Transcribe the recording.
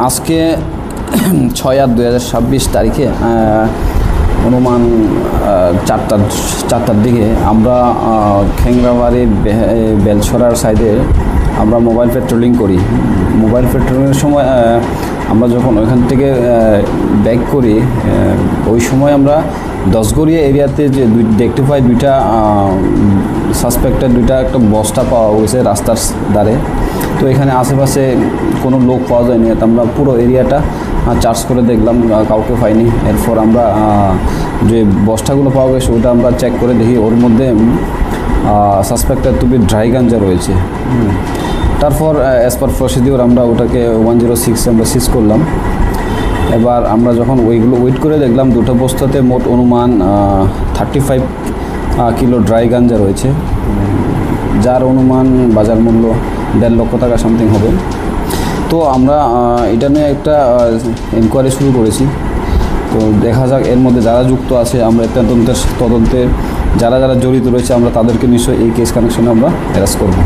আজকে 6/8/2026 তারিখে অনুমান চারটার দিকে আমরা খেংরাবাড়ির বেলছড়ার সাইডে আমরা মোবাইল পেট্রোলিং করি। মোবাইল পেট্রোলিংয়ের সময় আমরা যখন ওইখান থেকে ব্যাক করি, ওই সময় আমরা দশগড়িয়া এরিয়াতে যে দেখতে পাই দুইটা সাসপেক্টেড একটা বস্তা পাওয়া গেছে রাস্তার ধারে। তো এখানে আশেপাশে কোনো লোক পাওয়া যায়নি, তো আমরা পুরো এরিয়াটা চার্জ করে দেখলাম, কাউকে পাইনি। এরপর আমরা যে বস্তাগুলো পাওয়া গেছে ওটা আমরা চেক করে দেখি, ওর মধ্যে সাসপেক্টেড টু বি ড্রাই গাঞ্জা রয়েছে। তারপর অ্যাজ পার প্রসিডিওর আমরা ওটাকে 106 আমরা সিজ করলাম। এবার আমরা যখন ওইগুলো ওয়েট করে দেখলাম, দুটো বস্তাতে মোট অনুমান 35 কিলো ড্রাই গাঞ্জা রয়েছে, যার অনুমান বাজার মূল্য 1.5 লক্ষ টাকা সামথিং হবে। তো আমরা এটা নিয়ে একটা এনকোয়ারি শুরু করেছি। তো দেখা যাক এর মধ্যে যারা যুক্ত আছে, আমরা তদন্তে যারা জড়িত রয়েছে আমরা তাদেরকে নিশ্চয়ই এই কেস কানেকশনে আমরা অ্যারেস্ট করব।